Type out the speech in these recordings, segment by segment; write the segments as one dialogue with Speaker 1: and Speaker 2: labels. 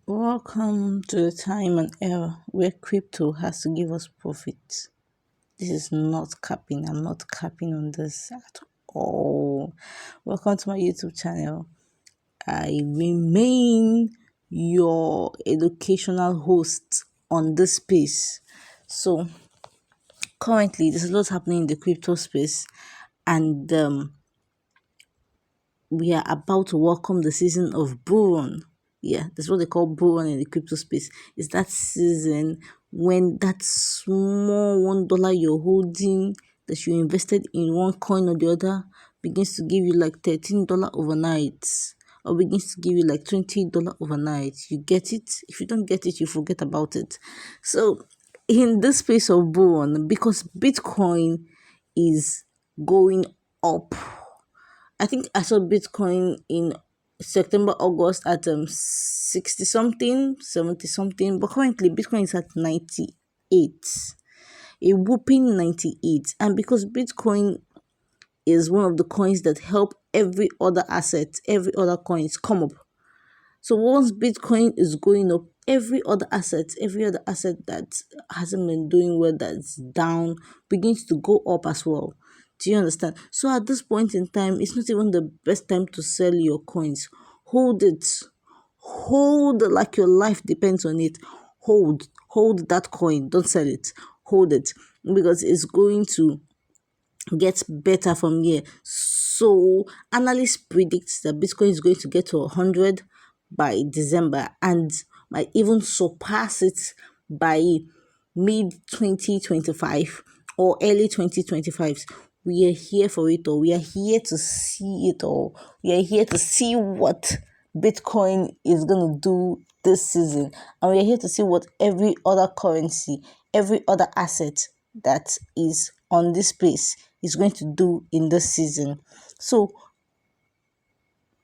Speaker 1: Welcome to the time and era where crypto has to give us profit. This is not capping. I'm not capping on this at all. Welcome to my YouTube channel. I remain your educational host on this space. So currently, there's a lot happening in the crypto space, and we are about to welcome the season of bull run. Yeah, that's what they call bull run in the crypto space. It's that season when that small $1 you're holding that you invested in one coin or the other begins to give you like $13 overnight, or begins to give you like $20 overnight. You get it? If you don't get it, you forget about it. So in this space of bull run, because Bitcoin is going up, I think I saw Bitcoin in September, August at 60 something, 70 something, but currently Bitcoin is at 98, a whooping 98. And because Bitcoin is one of the coins that help every other asset, every other coins come up. So once Bitcoin is going up, every other asset that hasn't been doing well, that's down, begins to go up as well. Do you understand? So at this point in time, it's not even the best time to sell your coins. Hold it. Hold like your life depends on it. Hold that coin. Don't sell it. Hold it, because it's going to get better from here. So analysts predict that Bitcoin is going to get to 100 by December and might even surpass it by mid 2025 or early 2025. We are here for it all. We are here to see it all. We are here to see what Bitcoin is going to do this season. And we are here to see what every other currency, every other asset that is on this space is going to do in this season. So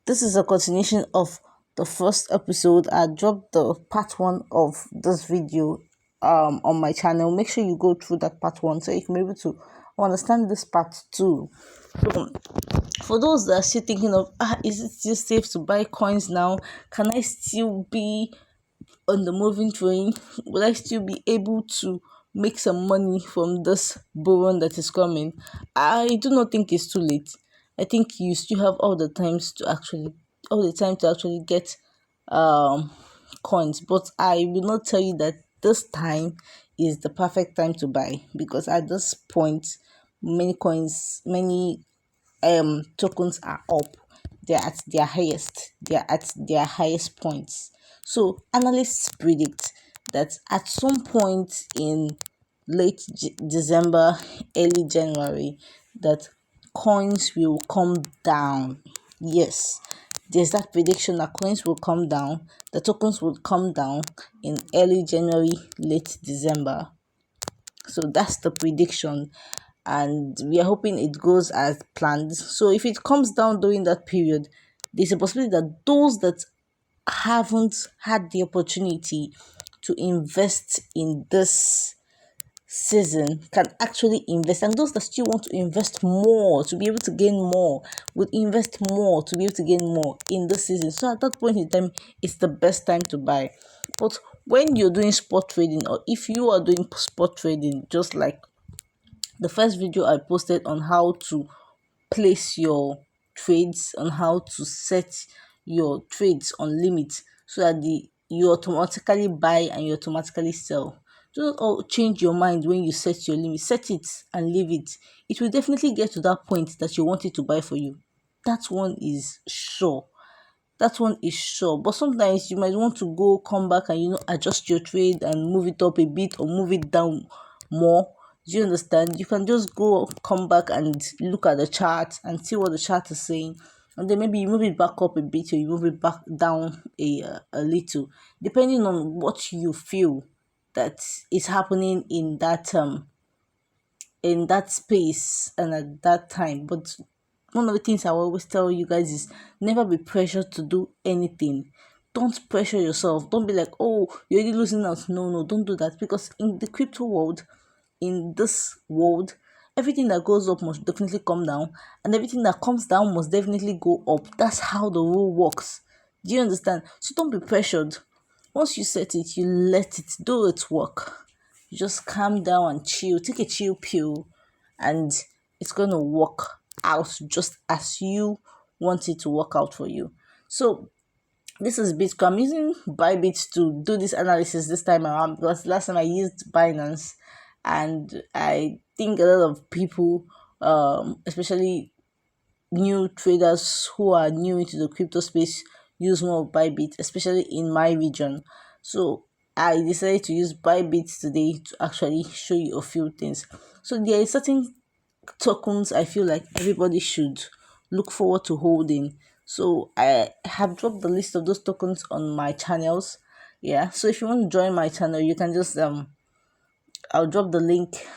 Speaker 1: this is a continuation of the first episode. I dropped the part 1 of this video on my channel. Make sure you go through that part 1 so you can be able to understand this part 2. So for those that are still thinking of, is it still safe to buy coins now? Can I still be on the moving train? Will I still be able to make some money from this bull run that is coming? I do not think it's too late. I think you still have all the time to actually get coins. But I will not tell you that this time is the perfect time to buy, because at this point many tokens are up. They're at their highest points. So analysts predict that at some point in late December, early January, that coins will come down. Yes, there's that prediction that coins will come down, the tokens will come down in early January, late December. So that's the prediction, and we are hoping it goes as planned. So if it comes down during that period, there's a possibility that those that haven't had the opportunity to invest in this season can actually invest, and those that still want to invest more to be able to gain more would invest more to be able to gain more in this season. So at that point in time, it's the best time to buy. But when you're doing spot trading, or if you are doing spot trading, just like the first video I posted on how to place your trades, on how to set your trades on limit so that you automatically buy and you automatically sell. Don't change your mind when you set your limit. Set it and leave it. It will definitely get to that point that you want it to buy for you. That one is sure. But sometimes you might want to come back and adjust your trade and move it up a bit or move it down more. Do you understand? You can just come back and look at the chart and see what the chart is saying, and then maybe you move it back up a bit or you move it back down a little, depending on what you feel that is happening in that space and at that time. But one of the things I will always tell you guys is never be pressured to do anything. Don't pressure yourself. Don't be like, oh, you're already losing out. No, don't do that, because in the crypto world, in this world, everything that goes up must definitely come down, and everything that comes down must definitely go up. That's how the rule works. Do you understand? So don't be pressured. Once you set it, you let it do its work. You just calm down and chill. Take a chill pill, and it's going to work out just as you want it to work out for you. So this is Bitcoin. I'm using Bybit to do this analysis this time around, because last time I used Binance, and I think a lot of people, especially new traders who are new into the crypto space, use more of Bybit, especially in my region. So I decided to use Bybit today to actually show you a few things. So there is certain tokens I feel like everybody should look forward to holding. So I have dropped the list of those tokens on my channels. Yeah. So if you want to join my channel, you can just I'll drop the link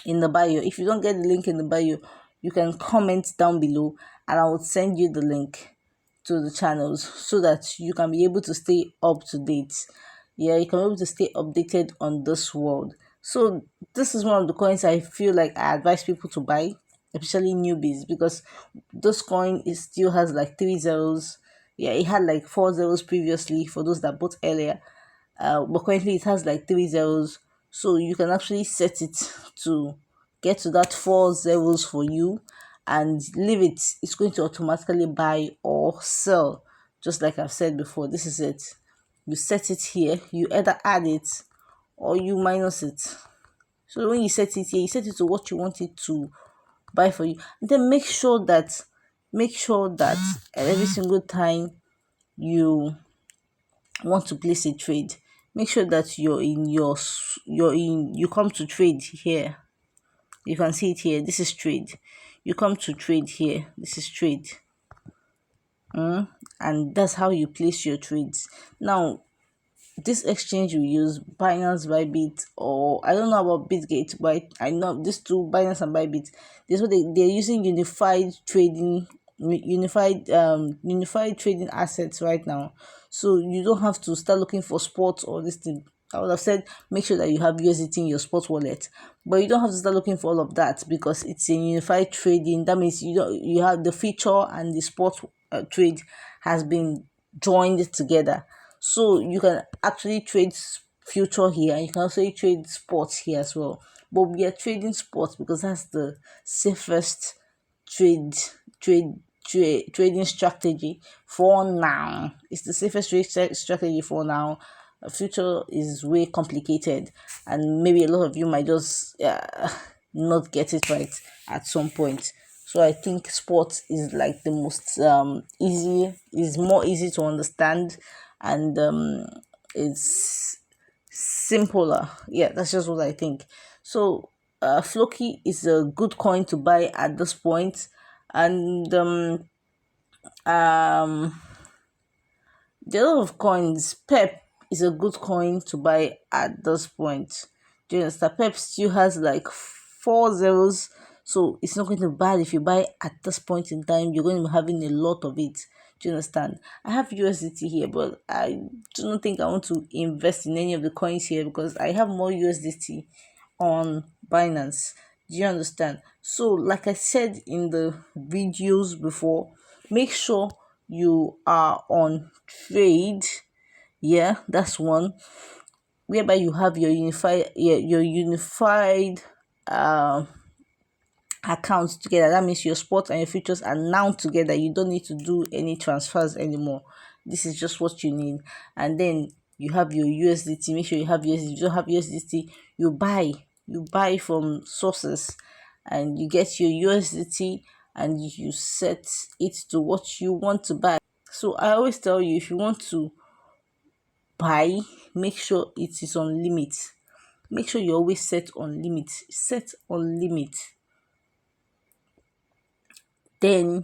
Speaker 1: in the bio. If you don't get the link in the bio, you can comment down below and I will send you the link to the channels so that you can be able to stay up to date. Yeah, you can be able to stay updated on this world. So this is one of the coins I feel like I advise people to buy, especially newbies, because this coin is still has like 3 zeros. Yeah, it had like 4 zeros previously for those that bought earlier, but currently it has like 3 zeros. So you can actually set it to get to that 4 zeros for you and leave it. It's going to automatically buy or sell, just like I've said before. This is it. You set it here, you either add it or you minus it. So when you set it here, you set it to what you want it to buy for you. And then make sure that every single time you want to place a trade, make sure that you come to trade here. You can see it here. This is trade. You come to trade here. This is trade. And that's how you place your trades. Now, this exchange we use, Binance, Bybit, or I don't know about Bitgate, but I know these two, Binance and Bybit. This is what they're using unified trading assets right now. So you don't have to start looking for spots or this thing. I would have said make sure that you have USDT in your spot wallet, but you don't have to start looking for all of that because it's a unified trading. That means you have the feature and the spot trade has been joined together. So you can actually trade future here and you can also trade sports here as well. But we are trading sports because that's the safest trade trade trading strategy for now. It's the safest strategy for now. Future is way complicated and maybe a lot of you might just not get it right at some point. So I think sports is like the most more easy to understand, and it's simpler. Yeah, that's just what I think. So Floki is a good coin to buy at this point, and there are a lot of coins. Pep is a good coin to buy at this point. Do you understand? Pep still has like 4 zeros, so it's not going to be bad if you buy at this point in time. You're going to be having a lot of it. Do you understand? I have USDT here, but I do not think I want to invest in any of the coins here because I have more USDT on Binance. Do you understand? So, like I said in the videos before, make sure you are on trade. Yeah, that's one. Whereby you have your unified accounts together. That means your spot and your futures are now together. You don't need to do any transfers anymore. This is just what you need. And then you have your USDT. Make sure you have USDT. If you don't have USDT, you buy from sources and you get your USDT and you set it to what you want to buy. So I always tell you, if you want to buy, make sure it is on limit. Make sure you always set on limit. Set on limit. Then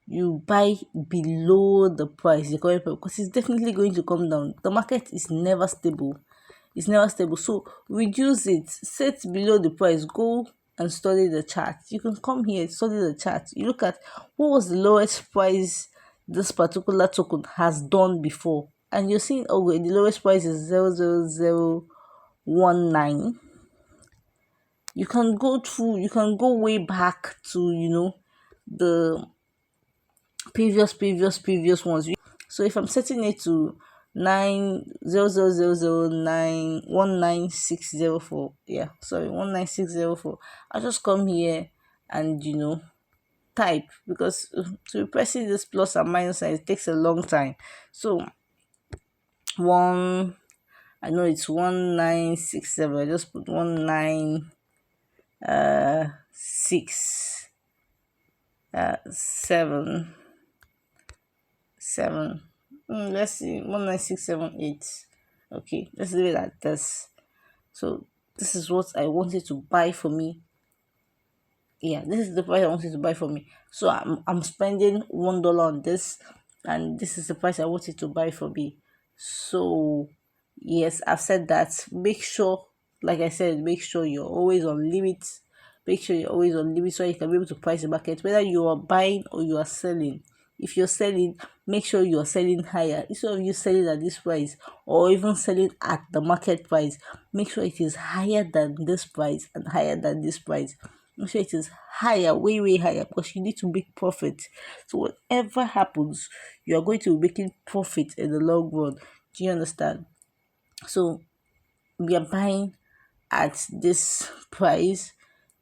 Speaker 1: you buy below the price, the current price, because it's definitely going to come down. The market is never stable. It's never stable. So reduce it. Set below the price. Go and study the chart. You can come here, study the chart. You look at what was the lowest price this particular token has done before. And you're seeing, oh, the lowest price is 0.00019. You can go way back to, the previous ones. So if I'm setting it to 90009199604. Yeah, sorry, 19604. I'll just come here and type, because to be pressing this plus and minus sign, it takes a long time. So one, I know it's 1967. I just put 1967. Let's see, 19678. Okay, let's leave it at this. So this is what I wanted to buy for me. Yeah, this is the price I wanted to buy for me. So I'm spending $1 on this, and this is the price I wanted to buy for me. So yes, I've said that. Make sure, like I said, make sure you're always on limit. Make sure you're always on limit so you can be able to price the market, whether you are buying or you are selling. If you're selling, make sure you're selling higher. Instead of you selling at this price or even selling at the market price, make sure it is higher than this price and higher than this price. Make sure it is higher, way, way higher, because you need to make profit. So whatever happens, you are going to be making profit in the long run. Do you understand? So we are buying at this price.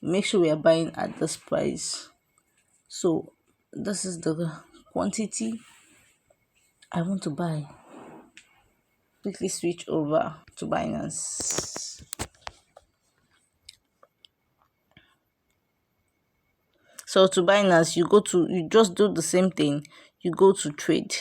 Speaker 1: Make sure we are buying at this price. So this is the quantity I want to buy. Quickly switch over to Binance. So to Binance, you just do the same thing. You go to trade.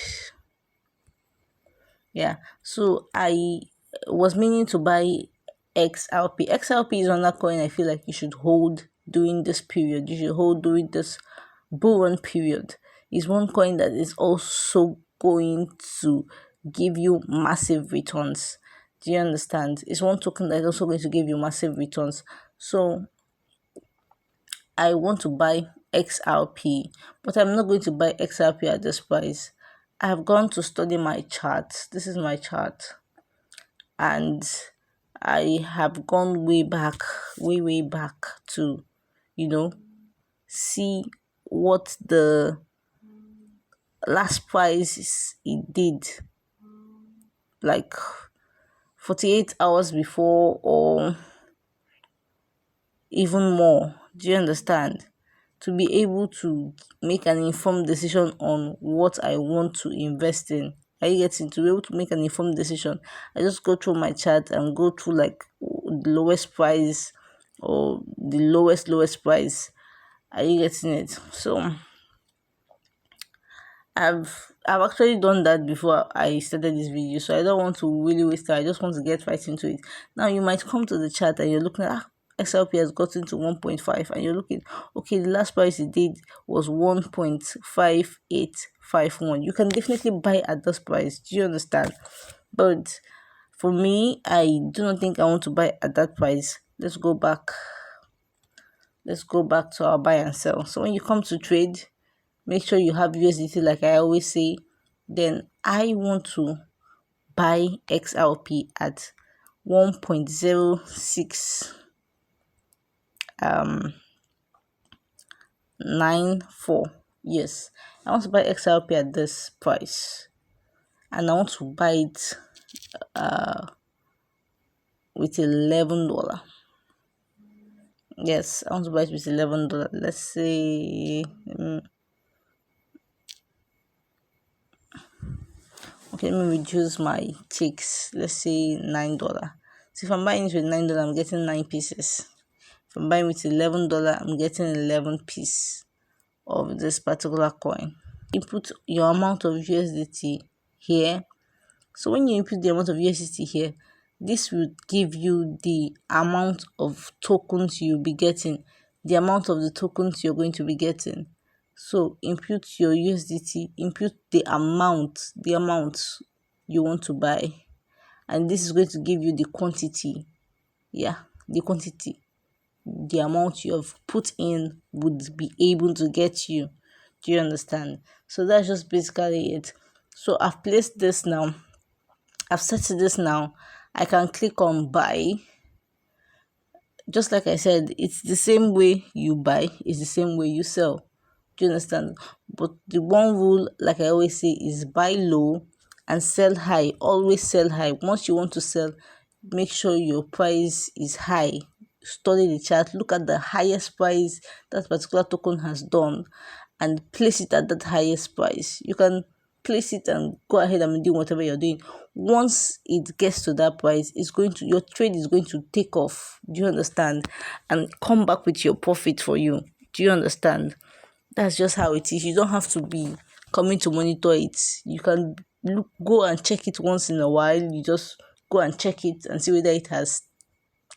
Speaker 1: Yeah. So I was meaning to buy XRP. XRP is another coin I feel like you should hold during this period. You should hold during this bull run period. Is one coin that is also going to give you massive returns. Do you understand? It's one token that is also going to give you massive returns. So I want to buy XRP, but I'm not going to buy XRP at this price. I have gone to study my chart. This is my chart, and I have gone way back, way back to, see what the last price it did, like 48 hours before or even more. Do you understand? To be able to make an informed decision on what I want to invest in. Are you getting? To be able to make an informed decision, I just go through my chart and go through like the lowest price or the lowest price. Are you getting it? So I've actually done that before I started this video, so I don't want to really waste time. I just want to get right into it. Now you might come to the chart and you're looking at XLP has gotten to 1.5, and you're looking, okay, the last price it did was 1.5851. You can definitely buy at this price. Do you understand? But for me, I do not think I want to buy at that price. Let's go back to our buy and sell. So when you come to trade, make sure you have USDT, like I always say. Then I want to buy XRP at 1.06 94. Yes, I want to buy XRP at this price, and I want to buy it with $11. Yes, I want to buy it with $11. Let's say okay, let me reduce my ticks. Let's say $9. So if I'm buying it with $9, I'm getting 9 pieces. If I'm buying with $11, I'm getting 11 pieces of this particular coin. Input your amount of USDT here. So when you input the amount of USDT here, this will give you the amount of tokens you'll be getting, the amount of the tokens you're going to be getting. So input your USDT, input the amount you want to buy, and this is going to give you the quantity. Yeah, the quantity, the amount you have put in would be able to get you. Do you understand? So that's just basically it. So I've placed this now. I've set this now. I can click on buy. Just like I said, it's the same way you buy, it's the same way you sell. Do you understand? But the one rule, like I always say, is buy low and sell high. Always sell high. Once you want to sell, make sure your price is high. Study the chart, look at the highest price that particular token has done, and place it at that highest price. You can place it and go ahead and do whatever you're doing. Once it gets to that price, your trade is going to take off. Do you understand? And come back with your profit for you. Do you understand? That's just how it is. You don't have to be coming to monitor it. You can go and check it once in a while. You just go and check it and see whether it has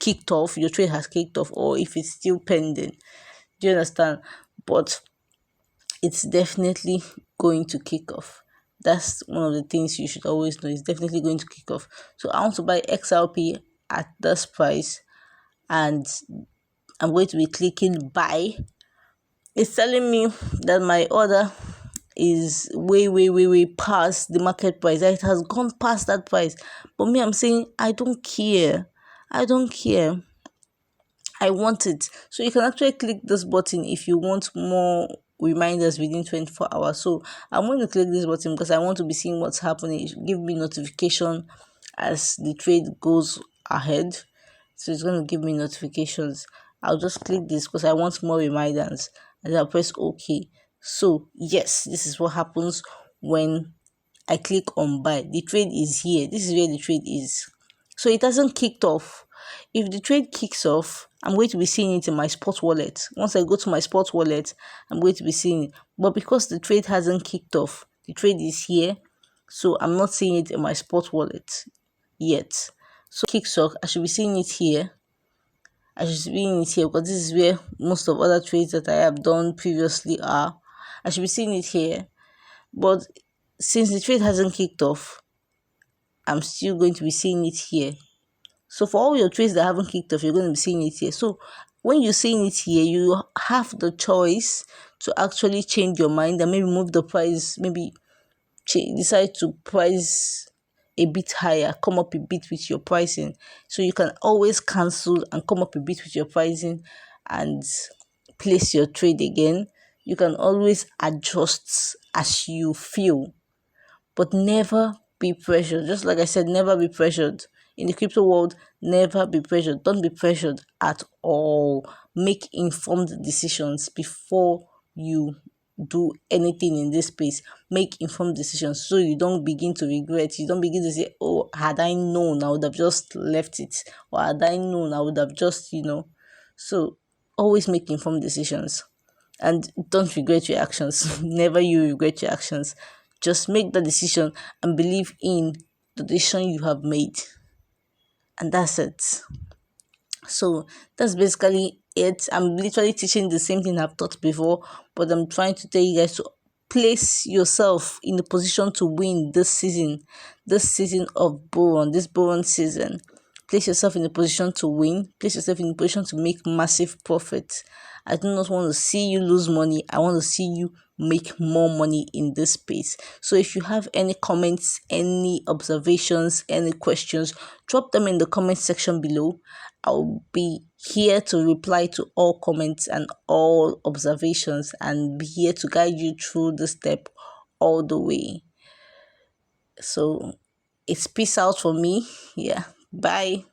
Speaker 1: kicked off, your trade has kicked off, or if it's still pending. Do you understand? But it's definitely going to kick off. That's one of the things you should always know. It's definitely going to kick off. So I want to buy XRP at this price, and I'm going to be clicking buy. It's telling me that my order is way past the market price. That it has gone past that price. But me, I'm saying I don't care. I don't care. I want it. So you can actually click this button if you want more reminders within 24 hours. So I'm going to click this button because I want to be seeing what's happening. It should give me notification as the trade goes ahead. So it's going to give me notifications. I'll just click this because I want more reminders, and I'll press OK. So yes, this is what happens when I click on buy. The trade is here. This is where the trade is. So it hasn't kicked off. If the trade kicks off, I'm going to be seeing it in my spot wallet. Once I go to my spot wallet, I'm going to be seeing it. But because the trade hasn't kicked off, the trade is here. So I'm not seeing it in my spot wallet yet. So kicks off, I should be seeing it here. I should be seeing it here because this is where most of other trades that I have done previously are. I should be seeing it here. But since the trade hasn't kicked off, I'm still going to be seeing it here. So for all your trades that haven't kicked off, you're going to be seeing it here. So when you're seeing it here, you have the choice to actually change your mind and maybe move the price, maybe decide to price a bit higher, come up a bit with your pricing. So you can always cancel and come up a bit with your pricing and place your trade again. You can always adjust as you feel, but never be pressured. Just like I said, never be pressured. In the crypto world, never be pressured. Don't be pressured at all. Make informed decisions before you do anything in this space. Make informed decisions so you don't begin to regret. You don't begin to say, oh, had I known, I would have just left it. Or had I known, I would have just, So always make informed decisions. And don't regret your actions. Never you regret your actions. Just make the decision and believe in the decision you have made. And that's it. So that's basically it. I'm literally teaching the same thing I've taught before, but I'm trying to tell you guys to place yourself in the position to win this season of Boron, this Boron season. Place yourself in a position to win. Place yourself in a position to make massive profit. I do not want to see you lose money. I want to see you make more money in this space. So if you have any comments, any observations, any questions, drop them in the comment section below. I'll be here to reply to all comments and all observations and be here to guide you through the step all the way. So it's peace out for me. Yeah. Bye.